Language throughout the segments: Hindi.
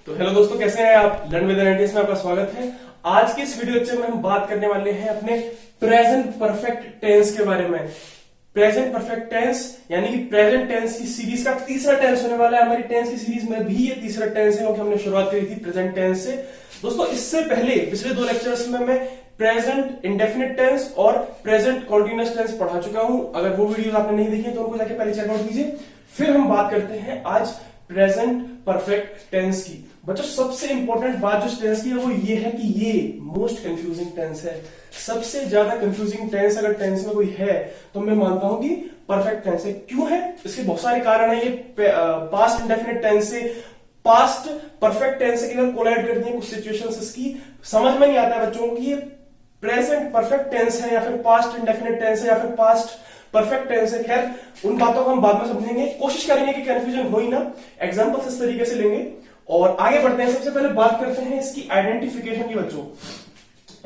तो हेलो दोस्तों, कैसे हैं आप? लर्न विद एनएनटीएस में आपका स्वागत है। आज के इस वीडियो लेक्चर में हम बात करने वाले हैं अपने प्रेजेंट परफेक्ट टेंस के बारे में। प्रेजेंट परफेक्ट टेंस यानी कि प्रेजेंट टेंस की सीरीज का तीसरा टेंस होने वाला है। हमारी टेंस की सीरीज में भी ये तीसरा टेंस है क्योंकि हमने शुरुआत करी थी प्रेजेंट टेंस से। दोस्तों, इससे पहले पिछले दो लेक्चर्स में मैं प्रेजेंट इंडेफिनिट टेंस और प्रेजेंट कॉन्टिन्यूअस टेंस पढ़ा चुका हूं। अगर वो वीडियो आपने नहीं देखी तो उनको जाके पहले चेकआउट कीजिए। फिर हम बात करते हैं आज प्रेजेंट परफेक्ट टेंस की। बच्चों, सबसे इंपॉर्टेंट बात जो टेंस की है वो ये है कि ये मोस्ट कंफ्यूजिंग टेंस है। सबसे ज्यादा कंफ्यूजिंग टेंस अगर टेंस में कोई है तो मैं मानता हूं कि परफेक्ट टेंस है। क्यों है? इसके बहुत सारे कारण है। ये पास्ट इंडेफिनिट टेंस से पास्ट परफेक्ट टेंस से केवल कोलाइड करती है कुछ सिचुएशंस। इसकी समझ में नहीं आता है बच्चों की ये प्रेजेंट परफेक्ट टेंस है या फिर पास्ट इंडेफिनिट टेंस है या फिर पास्ट परफेक्ट टेंस है। खैर, उन बातों को हम बाद में समझेंगे। कोशिश करेंगे कि कंफ्यूजन हो ही ना। एग्जांपल्स इस तरीके से लेंगे और आगे बढ़ते हैं। सबसे पहले बात करते हैं इसकी आइडेंटिफिकेशन की। बच्चों,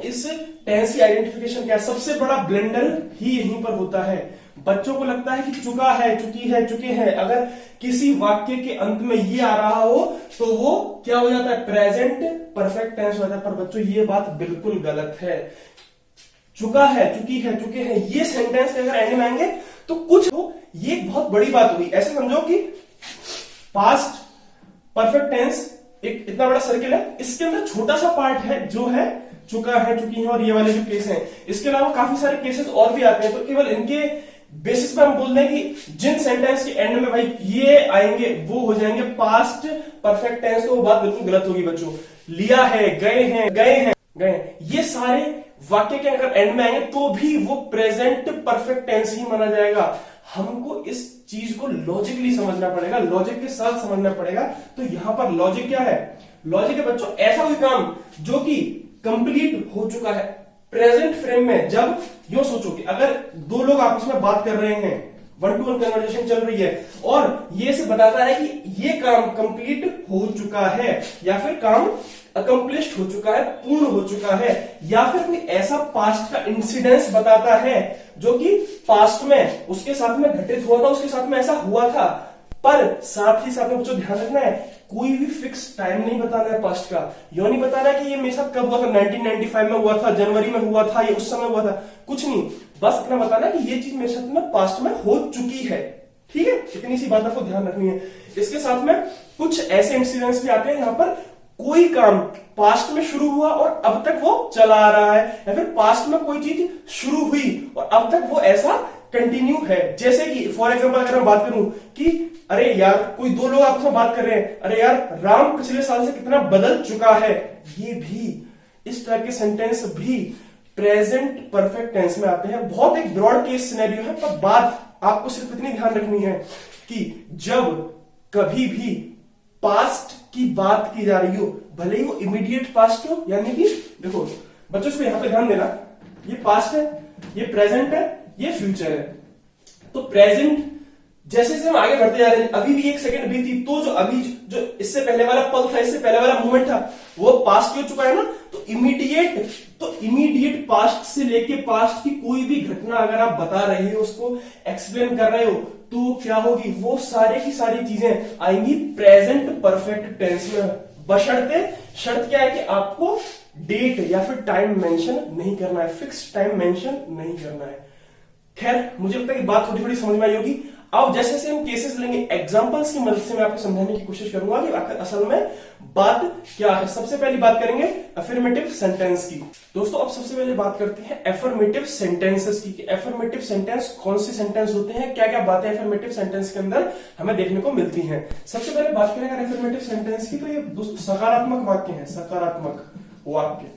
इस टेंस की आइडेंटिफिकेशन क्या है? सबसे बड़ा ब्लेंडर ही यहीं पर होता है। बच्चों को लगता है कि चुका है, चुकी है, चुके हैं। अगर किसी वाक्य के अंत में ये आ रहा हो तो वो क्या हो जाता है? प्रेजेंट परफेक्ट टेंस हो जाता है। पर बच्चों, ये बात बिल्कुल गलत है। चुका है, चुकी है, चुके हैं, ये सेंटेंस अगर एंड में आएंगे तो कुछ हो, ये एक बहुत बड़ी बात हुई। ऐसे समझो कि पास्ट परफेक्ट टेंस एक इतना बड़ा सर्किल है, इसके अंदर छोटा सा पार्ट है जो है चुका है, चुकी है और ये वाले जो केस हैं। इसके अलावा काफी सारे केसेस और भी आते हैं। तो केवल इनके बेसिस पर हम बोल दें कि जिन सेंटेंस के एंड में भाई ये आएंगे वो हो जाएंगे पास्ट परफेक्ट टेंस, तो वो बात बिल्कुल गलत होगी बच्चों। लिया है, गए हैं, गए हैं, गए हैं, ये सारे वाक्य के अगर एंड में आएंगे तो भी वो प्रेजेंट परफेक्ट टेंस ही माना जाएगा। हमको इस चीज को लॉजिकली समझना पड़ेगा, लॉजिक के साथ समझना पड़ेगा। तो यहां पर लॉजिक क्या है? लॉजिक है बच्चों ऐसा कोई काम जो कि कंप्लीट हो चुका है प्रेजेंट फ्रेम में। जब यो सोचो कि अगर दो लोग आपस में बात कर रहे हैं, वन टू वन कन्वर्सेशन चल रही है और ये से बताता है कि ये काम कंप्लीट हो चुका है या फिर काम अकम्प्लिश्ड हो चुका है, पूर्ण हो चुका है, या फिर कोई ऐसा पास्ट का इंसिडेंस बताता है जो कि पास्ट में उसके साथ में घटित हुआ था, उसके साथ में ऐसा हुआ था। पर साथ ही साथ में बच्चों ध्यान रखना है, कोई भी फिक्स टाइम नहीं बताना है पास्ट का। यो नहीं बताना है कि ये मेरे साथ कब हुआ था, 1995 में हुआ था, जनवरी में हुआ था, ये उस समय हुआ था, कुछ नहीं। बस इतना बताना है कि ये चीज मेरे साथ में पास्ट में हो चुकी है। ठीक है, इतनी सी बात आपको ध्यान रखनी है। इसके साथ में कुछ ऐसे इंसिडेंट्स भी आते हैं यहाँ पर कोई काम पास्ट में शुरू हुआ और अब तक वो चला आ रहा है, या फिर पास्ट में कोई चीज शुरू हुई और अब तक वो ऐसा कंटिन्यू है। जैसे कि फॉर एग्जांपल अगर मैं बात करूं कि अरे यार, कोई दो लोग आपस में बात कर रहे हैं, अरे यार राम पिछले साल से कितना बदल चुका है, ये भी इस तरह के सेंटेंस भी प्रेजेंट परफेक्ट टेंस में आते हैं। बहुत एक ब्रॉड केस सिनेरियो है, पर बात आपको सिर्फ इतनी ध्यान रखनी है कि जब कभी भी पास्ट की बात की जा रही हो, भले ही वो इमीडिएट पास्ट हो, यानी कि देखो बच्चों इसको यहां पे ध्यान देना, ये पास्ट है, ये प्रेजेंट है, ये फ्यूचर है। तो प्रेजेंट जैसे जैसे हम आगे बढ़ते जा रहे हैं, अभी भी एक सेकंड बीती तो जो अभी जो इससे पहले वाला पल था, इससे पहले वाला मोमेंट था, वो पास्ट हो चुका है ना। तो इमीडिएट पास्ट से लेके पास्ट की कोई भी घटना अगर आप बता रहे हो, उसको एक्सप्लेन कर रहे हो, तो क्या होगी? वो सारे की सारी चीजें आएंगी प्रेजेंट परफेक्ट टेंस में। बशर्ते शर्त क्या है कि आपको डेट या फिर टाइम मेंशन नहीं करना है, फिक्स टाइम मेंशन नहीं करना है। खैर, मुझे लगता है कि बात थोड़ी थोड़ी समझ में आई होगी। अब जैसे से हम केसेस लेंगे, एग्जांपल्स की मदद से मैं आपको समझाने की कोशिश करूंगा कि आखिर असल में बात क्या है। सबसे पहली बात करेंगे अफर्मेटिव सेंटेंस की। दोस्तों, अब सबसे पहले बात करते हैं अफर्मेटिव सेंटेंसेस की। अफर्मेटिव सेंटेंस कौन से सेंटेंस होते हैं, क्या क्या बातें अफर्मेटिव सेंटेंस के अंदर हमें देखने को मिलती हैं। सबसे पहले बात करेंगे अफर्मेटिव सेंटेंस की, तो ये सकारात्मक वाक्य है, सकारात्मक वाक्य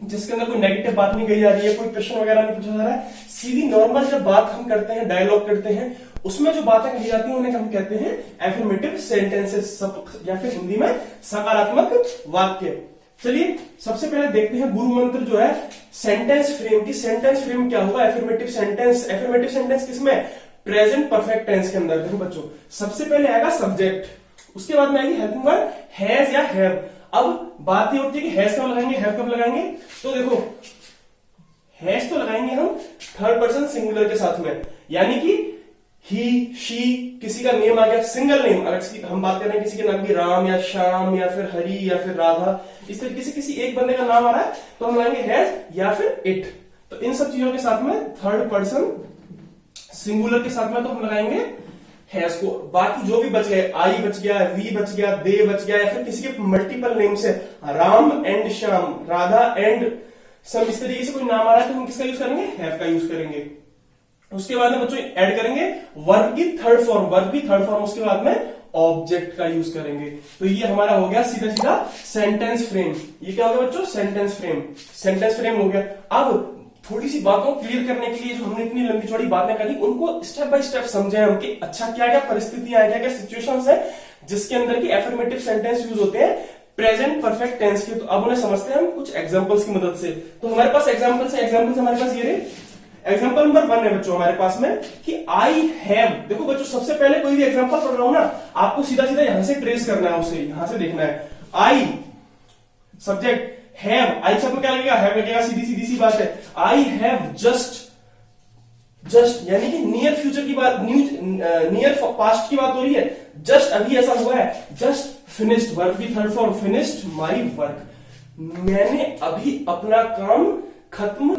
जिसके अंदर कोई नेगेटिव बात नहीं कही जा रही है, कोई प्रश्न वगैरह नहीं पूछा जा रहा है। सीधी नॉर्मल जब बात हम करते हैं, डायलॉग करते हैं, उसमें जो बातें कही जाती हैं उन्हें हम कहते हैं अफर्मेटिव सेंटेंसेस या फिर हिंदी में सकारात्मक वाक्य। चलिए सबसे पहले देखते हैं गुरु मंत्र जो है सेंटेंस फ्रेम की। सेंटेंस फ्रेम क्या होगा? Affirmative sentence. अफर्मेटिव सेंटेंस किसमें? प्रेजेंट परफेक्ट टेंस के अंदर। देखो बच्चों, सबसे पहले आएगा सब्जेक्ट, उसके बाद में आएगी हेल्पिंग वर्ब हैज या हैव। अब बात ये होती है कि हैज कब लगाएंगे, हैव कब लगाएंगे। तो देखो, हैज तो लगाएंगे हम थर्ड पर्सन सिंगुलर के साथ में, यानी कि ही शी किसी का नेम आ गया, सिंगल नेम, अगर हम बात कर रहे हैं किसी के नाम की राम या श्याम या फिर हरि या फिर राधा, इस तरीके से किसी एक बंदे का नाम आ रहा है तो हम लगाएंगे हैज या फिर इट। तो इन सब चीजों के साथ में थर्ड पर्सन सिंगुलर के साथ में तो हम लगाएंगे हैज को। बाकी जो भी बच गए, आई बच गया, वी बच गया, दे बच गया, या फिर किसी के मल्टीपल नेम से राम एंड श्याम, राधा एंड सम, इस तरीके से कोई नाम आ रहा है तो हम किसका यूज करेंगे, हैव का यूज करेंगे। उसके बाद में बच्चों ऐड करेंगे वर्ब की थर्ड फॉर्म, वर्ब की थर्ड फॉर्म, उसके बाद में ऑब्जेक्ट का यूज करेंगे। तो ये हमारा हो गया सीधा सीधा सेंटेंस फ्रेम। ये क्या हो गया बच्चों, सेंटेंस फ्रेम। सेंटेंस फ्रेम हो गया। अब थोड़ी सी बातों को क्लियर करने के लिए जो हमने इतनी लंबी चौड़ी बातें करी उनको स्टेप बाय स्टेप समझे हम कि अच्छा क्या क्या परिस्थितियां है, क्या क्या सिचुएशंस है जिसके अंदर की एफर्मेटिव सेंटेंस यूज होते हैं प्रेजेंट परफेक्ट टेंस के। तो अब उन्हें समझते हैं हम कुछ एग्जांपल्स की मदद से। तो हमारे पास एग्जांपल्स है, एग्जांपल्स हमारे पास ये रहे। एग्जांपल नंबर 1 है बच्चों हमारे पास में कि आई हैव। देखो बच्चों सबसे पहले कोई भी एग्जांपल पढ़ रहा हूं ना, आपको सीधा सीधा यहां से ट्रेस करना है, उसे यहां से देखना है। आई सब्जेक्ट, हैव, आई शब्द में क्या लगेगा, हैव लगेगा, सीधी सीधी सी बात है। आई हैव जस्ट, जस्ट यानी कि नियर फ्यूचर की बात, नियर पास्ट की बात हो रही है। जस्ट अभी ऐसा हुआ है। जस्ट फिनिश्ड, वर्ब की third form, finished my work, मैंने अभी अपना काम खत्म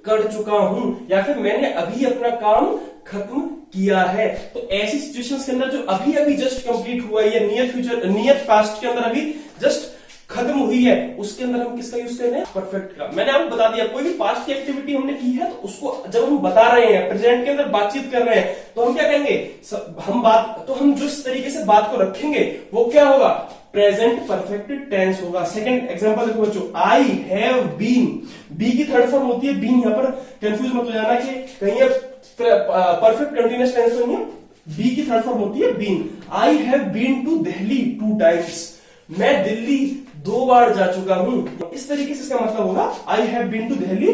कर चुका हूं, या फिर मैंने अभी अपना काम खत्म किया है। तो ऐसी सिचुएशंस के अंदर जो अभी अभी जस्ट कंप्लीट हुआ है या नियर फ्यूचर, नियर पास्ट के अंदर अभी जस्ट खत्म हुई है, उसके अंदर हम किसका यूज कर रहे हैं, परफेक्ट का। मैंने आपको बता दिया कोई भी पास्ट की एक्टिविटी हमने की है तो उसको जब हम बता रहे हैं, प्रेजेंट के अंदर बातचीत कर रहे हैं, तो हम क्या कहेंगे, हम जिस तरीके से बात को रखेंगे वो क्या होगा, प्रेजेंट परफेक्ट टेंस होगा। सेकंड एग्जांपल देखो बच्चों, आई हैव बीन, बी की थर्ड फॉर्म होती है बीन। यहां पर कंफ्यूज मत हो जाना कि कहीं परफेक्ट कंटिन्यूअस टेंस तो नहीं है, बी की थर्ड फॉर्म होती है been. I have been to Delhi 2 times, मैं दिल्ली 2 बार जा चुका हूं। इस तरीके से इसका मतलब होगा I have been to Delhi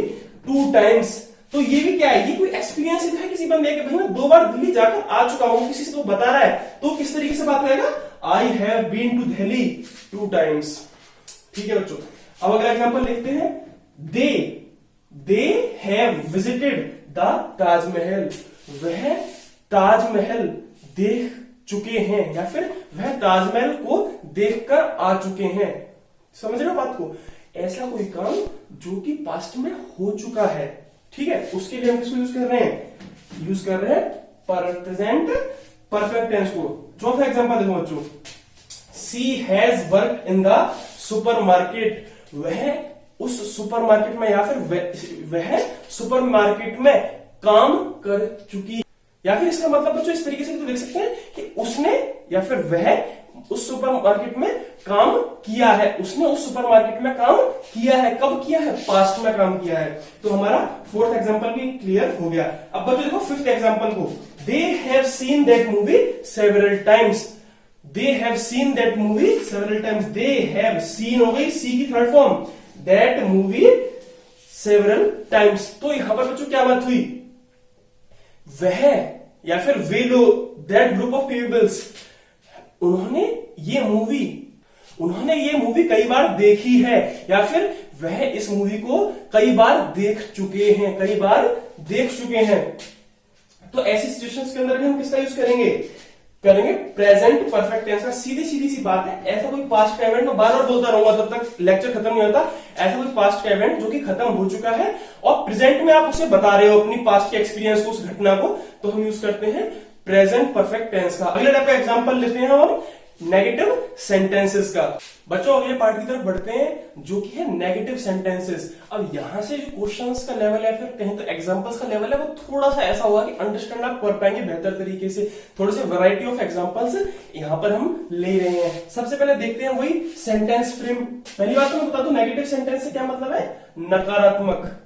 2 times। तो ये भी क्या है, ये कोई एक्सपीरियंस है किसी बंदे के, भाई मैं 2 बार दिल्ली जाकर आ चुका हूं, किसी से तो बता रहा है, तो किस तरीके से बात करेगा, I have been to Delhi 2 times। ठीक है बच्चों, अब अगला एग्जांपल देखते हैं। They have visited the Taj Mahal, वह ताजमहल देख चुके हैं, या फिर वह ताजमहल को देखकर आ चुके हैं। समझ रहे हो बात को, ऐसा कोई काम जो कि पास्ट में हो चुका है, ठीक है, उसके लिए हम किसको यूज कर रहे हैं, यूज कर रहे हैं प्रेजेंट परफेक्ट टेंस को। चौथा एग्जांपल देखो बच्चों, she has work in the supermarket, वह उस सुपरमार्केट में, या फिर वह सुपरमार्केट में काम कर चुकी, या फिर इसका मतलब बच्चों इस तरीके से तो देख सकते हैं कि उसने या फिर वह उस सुपरमार्केट में काम किया है, उसने उस सुपरमार्केट में काम किया है। कब किया है, पास्ट में काम किया है। तो हमारा फोर्थ एग्जांपल भी क्लियर हो गया। अब बच्चों देखो फिफ्थ एग्जांपल को, they have seen that movie several times, they have seen that movie several times, they have seen हो गई सी की third form, that movie several times. तो यहां पर बच्चों क्या बात हुई, वह या फिर वे लोग, दैट ग्रुप ऑफ पीपल्स, उन्होंने ये मूवी कई बार देखी है, या फिर वह इस मूवी को कई बार देख चुके हैं। तो ऐसी सिचुएशंस के अंदर भी हम किसका यूज करेंगे प्रेजेंट परफेक्ट टेंस का। सीधी सी बात है, ऐसा कोई पास्ट का इवेंट, मैं बार बार बोलता रहूंगा जब तक लेक्चर खत्म नहीं होता, ऐसा कोई पास्ट का इवेंट जो कि खत्म हो चुका है और प्रेजेंट में आप उसे बता रहे हो अपनी पास्ट के एक्सपीरियंस को, उस घटना को, तो हम यूज करते हैं प्रेजेंट परफेक्ट टेंस का। अगले टाइप का एग्जांपल लेते हैं हम नेगेटिव सेंटेंसेस का। बच्चों अगले पार्ट की तरफ बढ़ते हैं जो कि है नेगेटिव सेंटेंसेस। अब यहां से जो क्वेश्चंस का लेवल है, फिर कहीं तो एग्जांपल्स का लेवल है, वो थोड़ा सा ऐसा होगा कि अंडरस्टैंड आप कर पाएंगे बेहतर तरीके से। थोड़े से वैरायटी ऑफ एग्जांपल्स यहां पर हम ले रहे हैं। सबसे पहले देखते हैं वही सेंटेंस फ्रेम। पहली बात तो मैं बता दूं, नेगेटिव सेंटेंस से क्या मतलब है, नकारात्मक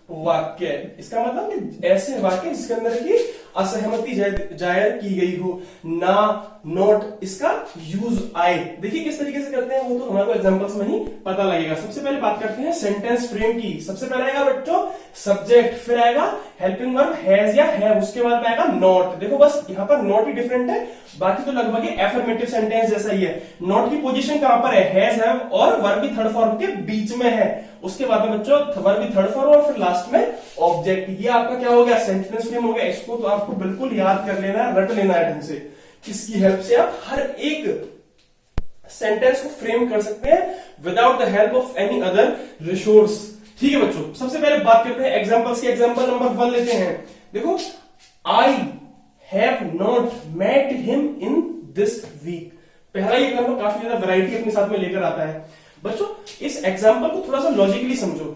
वाक्य। इसका मतलब कि ऐसे वाक्य जिसके अंदर की असहमति जाहिर की गई हो। ना, नॉट, इसका यूज आई। देखिए किस तरीके से करते हैं वो तो हमारे को एग्जांपल्स में ही पता लगेगा। सबसे पहले बात करते हैं सेंटेंस फ्रेम की। सबसे पहले आएगा बच्चों सब्जेक्ट, फिर आएगा हेल्पिंग वर्ब हैज या हैव, उसके बाद आएगा नॉट। देखो बस यहाँ पर नॉट ही डिफरेंट है, बाकी तो लगभग एफर्मेटिव सेंटेंस जैसा ही है। नॉट की पोजीशन कहां पर है, हैज, हैव और वर्ब भी थर्ड फॉर्म के बीच में है। उसके बाद में बच्चों वर्ब भी थर्ड फॉर्म और फिर लास्ट में ऑब्जेक्ट। ये आपका क्या हो गया, सेंटेंस फ्रेम हो गया। इसको तो आपको बिल्कुल याद कर लेना है, रट लेना है ढंग से। इसकी हेल्प से आप हर एक सेंटेंस को फ्रेम कर सकते हैं without the help of any other resource. ठीक है बच्चों, सबसे पहले बात करते हैं एग्जांपल्स की। एग्जांपल नंबर 1 लेते हैं। देखो, I have not met him in this week. पहला ये एग्जांपल काफी ज्यादा वैरायटी अपने साथ में लेकर आता है। बच्चों इस एग्जांपल को थोड़ा सा लॉजिकली समझो।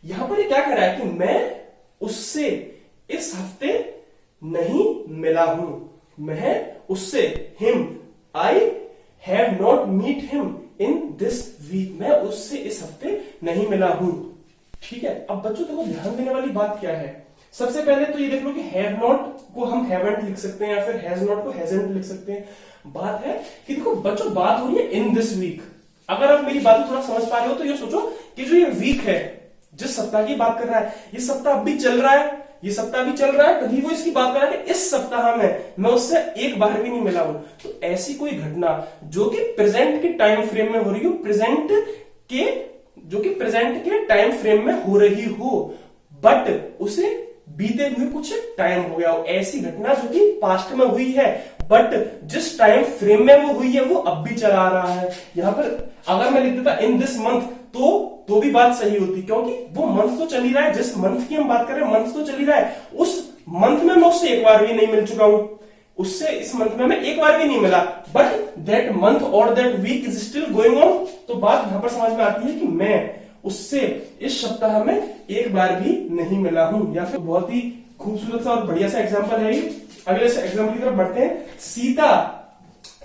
यहां पर ये क्या कह रहा है कि मैं उससे इस हफ्ते नहीं मिला हूं। मैं उससे, him, I have not meet him in this week. मैं उससे इस हफ्ते नहीं मिला हूं। ठीक है, अब बच्चों देखो ध्यान देने वाली बात क्या है। सबसे पहले तो ये देख लो कि हैव नॉट को हम हैवंट लिख सकते हैं या फिर हैज नॉट को हैजंट लिख सकते हैं। बात है कि देखो बच्चों बात हो रही है इन दिस वीक। अगर आप मेरी बात थोड़ा समझ पा रहे हो तो ये सोचो कि जो ये वीक है, जिस सप्ताह की बात कर रहा है, ये सप्ताह अभी चल रहा है, ये सप्ताह भी चल रहा है, तभी वो इसकी बात कर रहा है कि इस सप्ताह में मैं उससे एक बार भी नहीं मिला हूं। तो ऐसी कोई घटना जो कि प्रेजेंट के टाइम फ्रेम में हो रही हो, जो कि प्रेजेंट के टाइम फ्रेम में हो रही हो, बट उसे बीते हुए कुछ टाइम हो गया हो, ऐसी घटना जो कि पास्ट में हुई है बट जिस टाइम फ्रेम में वो हुई है वो अब भी चला रहा है। यहां पर अगर मैं लिख देता इन दिस मंथ तो भी बात सही होती, क्योंकि वो मंथ तो चल ही रहा है। जिस मंथ की हम बात कर रहे हैं मंथ तो चल ही रहा है। उस मंथ में मैं उससे एक बार भी नहीं मिल चुका हूं, उससे इस मंथ में मैं एक बार भी नहीं मिला, बट दैट मंथ और that week is still going on. तो बात यहां पर समझ में आती है कि मैं उससे इस सप्ताह में एक बार भी नहीं मिला हूं। या फिर बहुत ही खूबसूरत सा और बढ़िया सा एग्जांपल है ये। अगले एग्जांपल की तरफ बढ़ते हैं। Sita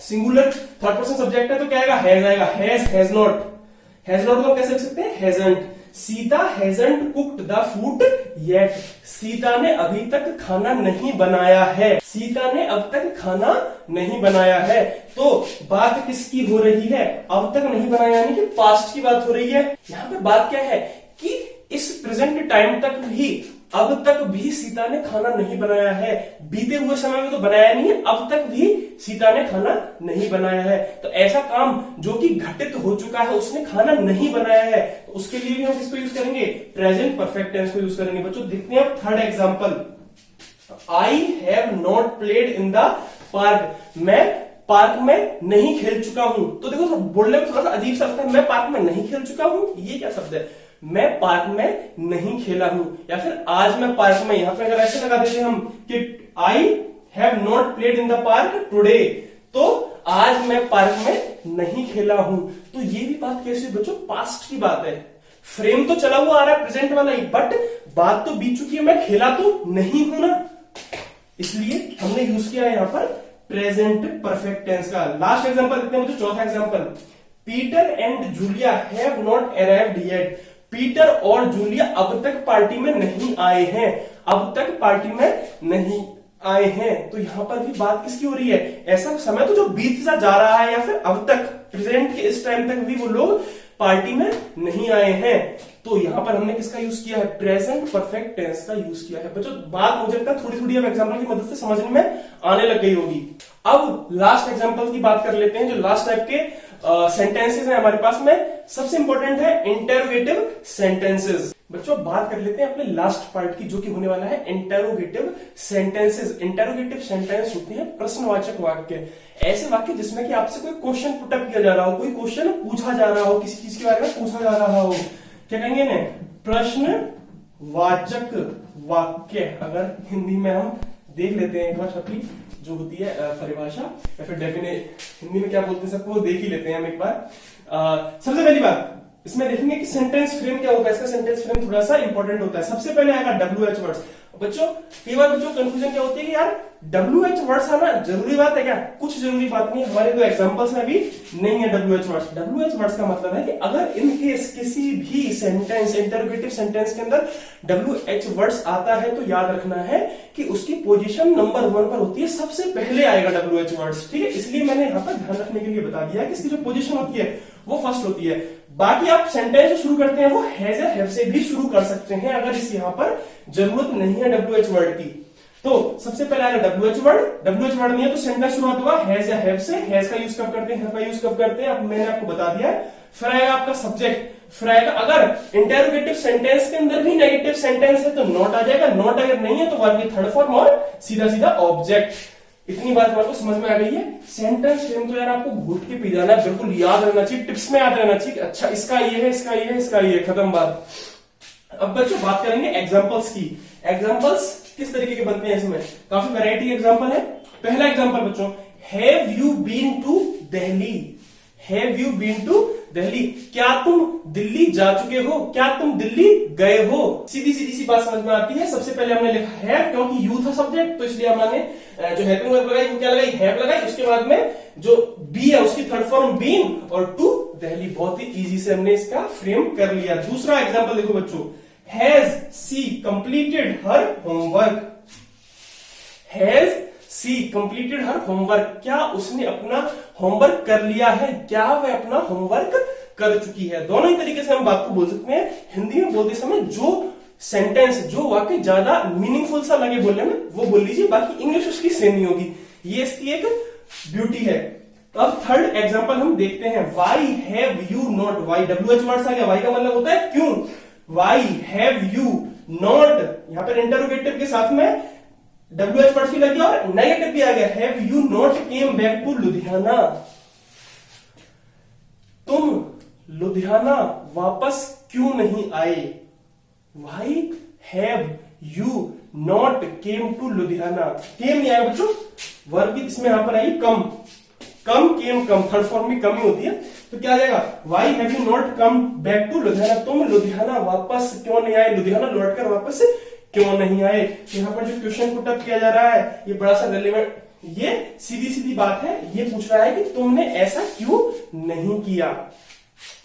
singular third person subject है तो क्या आएगा, हैज आएगा। हैज नॉट, हैज नॉट को कैसे लिख सकते हैं, hasn't. Sita hasn't cooked the food yet. Sita ने अभी तक खाना नहीं बनाया है। सीता ने अब तक खाना नहीं बनाया है। तो बात किसकी हो रही है, अब तक नहीं बनाया यानी कि पास्ट की बात हो रही है। यहां पे बात क्या है कि इस प्रेजेंट टाइम तक भी, अब तक भी सीता ने खाना नहीं बनाया है। बीते हुए समय में तो बनाया नहीं है, अब तक भी सीता ने खाना नहीं बनाया है। तो ऐसा काम जो कि घटित हो चुका है, उसने खाना नहीं बनाया है, तो उसके लिए भी हम किसको यूज करेंगे, प्रेजेंट परफेक्ट टेंस को यूज करेंगे। बच्चों देखते हैं third example. I have not played in the park. मैं पार्क में नहीं खेल चुका हूं। तो देखो बोलने में थोड़ा सा अजीब सा लगता है, मैं पार्क में नहीं खेल चुका हूं, ये क्या शब्द है। मैं पार्क में नहीं खेला हूं, या फिर आज मैं पार्क में, यहां पे अगर ऐसे लगा देते हम कि आई have not played in the park today, तो आज मैं पार्क में नहीं खेला हूं। तो ये भी बात कैसी है बच्चों, पास्ट की बात है। फ्रेम तो चला हुआ आ रहा है प्रेजेंट वाला ही, बट बात तो बीत चुकी है, मैं खेला तो नहीं हूं ना, इसलिए हमने यूज किया है यहां पर प्रेजेंट परफेक्ट टेंस का। लास्ट एग्जांपल देखते हैं मुझे, चौथा example. Peter and Julia have not arrived yet. Peter और जूलिया अब तक पार्टी में नहीं आए हैं, अब तक पार्टी में नहीं आए हैं। तो यहां पर भी बात किसकी हो रही है, ऐसा समय तो जो बीत सा जा रहा है, या फिर अब तक प्रेजेंट के इस टाइम तक भी वो लोग पार्टी में नहीं आए हैं। तो यहां पर हमने किसका यूज किया है, प्रेजेंट परफेक्ट टेंस का यूज किया है। बच्चों बात मुझे लगता है थोड़ी थोड़ी अब एग्जांपल की मदद से समझने में आने लग गई होगी। अब लास्ट एग्जांपल की बात कर लेते हैं। जो लास्ट टाइप के सेंटेंसेस हैं हमारे पास में, सबसे इंपॉर्टेंट है इंटेरोगेटिव सेंटेंसेस। बच्चों बात कर लेते हैं अपने लास्ट पार्ट की, जो कि होने वाला है इंटेरोगेटिव सेंटेंसेस। इंटेरोगेटिव सेंटेंस होते हैं प्रश्नवाचक वाक्य, ऐसे वाक्य जिसमें कि आपसे कोई क्वेश्चन पुटअप किया जा रहा हो, कोई क्वेश्चन पूछा जा रहा हो, किसी चीज के बारे में पूछा जा रहा हो। क्या कहेंगे इन्हें, प्रश्नवाचक वाक्य। अगर हिंदी में हम देख लेते हैं एक बार छपी जो होती है परिभाषा या फिर हिंदी में क्या बोलते हैं सबको देख ही लेते हैं हम एक बार। सबसे पहली बात इसमें देखेंगे कि सेंटेंस फ्रेम क्या होता है। इसका सेंटेंस फ्रेम थोड़ा सा इंपॉर्टेंट होता है। सबसे पहले आएगा WH वर्ड्स। बच्चों कई बार बच्चों कंफ्यूजन क्या होती है कि यार WH वर्ड्स आना जरूरी बात है क्या? कुछ जरूरी बात नहीं है, हमारे दो एग्जांपल्स में भी नहीं है WH वर्ड्स। WH वर्ड्स का मतलब है कि अगर इन केस किसी भी सेंटेंस, इंटरोगेटिव सेंटेंस के अंदर WH वर्ड्स आता है तो याद रखना है कि उसकी पोजीशन नंबर 1 पर होती है, सबसे पहले आएगा WH वर्ड्स, ठीक है। इसलिए मैंने यहाँ पर ध्यान रखने के लिए बता दिया कि इसकी जो पोजीशन होती है वो फर्स्ट होती है। बाकी आप सेंटेंस जो शुरू करते हैं वो हैज या हैव से भी शुरू कर सकते हैं अगर इस यहाँ पर जरूरत नहीं है WH वर्ड की। तो सबसे पहले आएगा WH वर्ड नहीं है तो सेंटेंस शुरुआत होगा हैज या हैव से। हैज का यूज कब करते हैं, हैव का यूज कब करते हैं, अब मैंने आपको बता दिया है। फिर आएगा आपका सब्जेक्ट, फिर आएगा अगर इंटरोगेटिव सेंटेंस के अंदर भी नेगेटिव सेंटेंस है तो नॉट आ जाएगा, नॉट अगर नहीं है तो वर्ब की थर्ड फॉर्म और सीधा सीधा ऑब्जेक्ट। इतनी बात आपको समझ में आ गई है। सेंटेंस फ्रेम तो यार आपको घुट के पी जाना है, बिल्कुल याद रहना चाहिए, टिप्स में याद रहना चाहिए। अच्छा इसका ये है, इसका ये है, इसका ये है, खत्म बात। अब बच्चों बात करेंगे एग्जांपल्स की। एग्जांपल्स किस तरीके के बनते हैं, इसमें काफी वैरायटी एग्जांपल है। पहला एग्जांपल बच्चों, have you been to Delhi? Have you been to Delhi? क्या तुम दिल्ली जा चुके हो, क्या तुम दिल्ली गए हो? सीधी सीधी सी बात समझ में आती है। सबसे पहले हमने लिखा हैव क्योंकि यू था सब्जेक्ट, तो इसलिए हमने जो हेल्पिंग वर्ब लगाई वो क्या लगाई, हैव लगाई। उसके बाद में जो बी है उसकी थर्ड फॉर्म बीन और टू दिल्ली। बहुत ही इजी से हमने इसका फ्रेम कर लिया। दूसरा एग्जांपल देखो बच्चों, has she completed her homework? Has she completed her homework? क्या उसने अपना होमवर्क कर लिया है, क्या वह अपना होमवर्क कर चुकी है? दोनों ही तरीके से हम बात को बोल सकते हैं। हिंदी में बोलते समय जो सेंटेंस, जो वाक्य ज्यादा मीनिंगफुल सा लगे बोलने में वो बोल लीजिए, बाकी इंग्लिश उसकी सेम ही होगी। ये इसकी एक ब्यूटी है। तो अब थर्ड एग्जांपल हम देखते हैं, why have you not? Why WH words आ गया, वाई का मतलब होता है क्यों। वाई हैव यू नॉट, यहां पर इंटरोगेटिव के साथ में WH वर्ड भी लग गया और नेगेटिव भी आ गया, have you not came back to Ludhiana? तुम लुधियाना वापस क्यों नहीं आए? Why have you not came to Ludhiana? केम नहीं आया बच्चों, वर्ब की इसमें यहां पर आई कम, कम केम कम, थर्ड फॉर्म में कम ही होती है। तो क्या आ जाएगा, Why have you not come back to Ludhiana? तुम लुधियाना वापस क्यों नहीं आए, लुधियाना लौटकर वापस क्यों नहीं आए? यहाँ पर जो क्वेश्चन पुट अप किया जा रहा है ये बड़ा सा रेलेवेंट, ये सीधी सीधी बात है। ये पूछ रहा है कि तुमने ऐसा क्यों नहीं किया।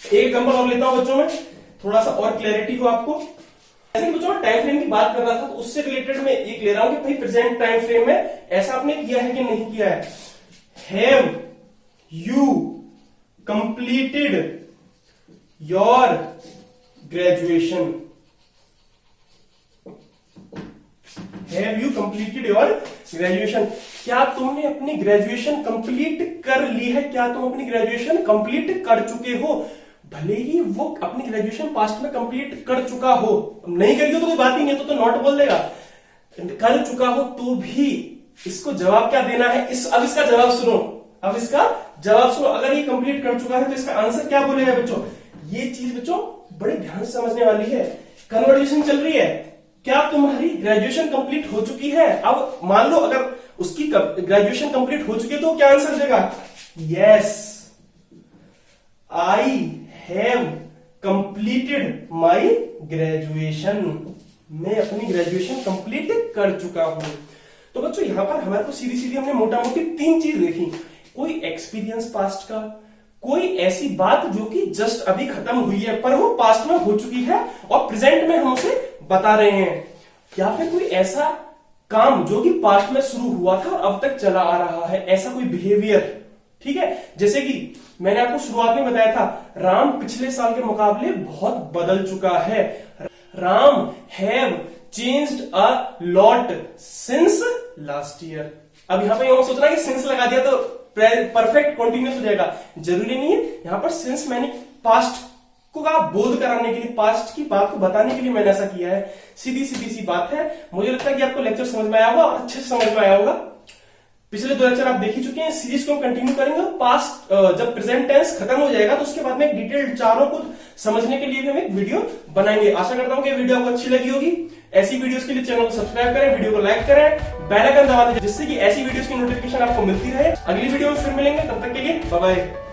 एक एग्जांपल और लेता हूं बच्चों में, थोड़ा सा और क्लैरिटी हो आपको। ऐसे बच्चों टाइम फ्रेम की बात कर रहा था तो उससे रिलेटेड मैं एक ले रहा हूं कि भाई प्रेजेंट टाइम फ्रेम में ऐसा आपने किया है कि नहीं किया है। Have you completed your graduation? Have you completed your graduation? क्या तुमने अपनी ग्रेजुएशन कंप्लीट कर ली है, क्या तुम अपनी ग्रेजुएशन कंप्लीट कर चुके हो? भले ही वो अपनी ग्रेजुएशन पास्ट में कंप्लीट कर चुका हो, नहीं करी हो तो कोई बात ही नहीं है, तो नॉट बोल देगा। कर चुका हो तो भी इसको जवाब क्या देना है, अब इसका जवाब सुनो, अब इसका जवाब सुनो। अगर ये कंप्लीट कर चुका है तो इसका आंसर क्या बोलेगा बच्चों? ये चीज बच्चों बड़े ध्यान से समझने वाली है। कन्वर्सेशन चल रही है, क्या तुम्हारी ग्रेजुएशन कंप्लीट हो चुकी है? अब मान लो अगर उसकी ग्रेजुएशन कंप्लीट हो चुकी है तो क्या आंसर देगा? Yes I have completed my graduation, मैं अपनी ग्रेजुएशन कंप्लीट कर चुका हूं। तो बच्चों यहां पर हमारे को सीधी सीधी हमने मोटा मोटी तीन चीज देखी, कोई एक्सपीरियंस पास्ट का, कोई ऐसी बात जो कि जस्ट अभी खत्म हुई है पर वो पास्ट में हो चुकी है और प्रेजेंट में हम उसे बता रहे हैं, या फिर कोई ऐसा काम जो कि पास्ट में शुरू हुआ था और अब तक चला आ रहा है, ऐसा कोई बिहेवियर। ठीक है, जैसे कि मैंने आपको शुरुआत में बताया था राम पिछले साल के मुकाबले बहुत बदल चुका है। Ram have changed a lot since last year. अब यहां पर सोचना कि सिंस लगा दिया तो परफेक्ट कंटिन्यूस हो जाएगा, जरूरी नहीं है। यहां पर सिंस मैंने पास्ट को का बोध कराने के लिए, पास्ट की बात को बताने के लिए मैंने ऐसा किया है। सीधी सीधी सी बात है। मुझे लगता है कि आपको लेक्चर समझ में आया होगा और अच्छे से समझ में आया होगा। पिछले 2 लेक्चर आप देख ही चुके हैं, सीरीज को हम कंटिन्यू करेंगे। पास्ट जब प्रेजेंट टेंस खत्म हो जाएगा तो उसके बाद में डिटेल चारों को समझने के लिए भी हम एक वीडियो बनाएंगे। आशा करता हूं कि वीडियो आपको अच्छी लगी होगी। ऐसी वीडियोस के लिए चैनल को सब्सक्राइब करें, वीडियो को लाइक करें, बेल आइकन दबा दें जिससे कि ऐसी वीडियोस की नोटिफिकेशन आपको मिलती रहे। अगली वीडियो में फिर मिलेंगे, तब तक के लिए बाय बाय।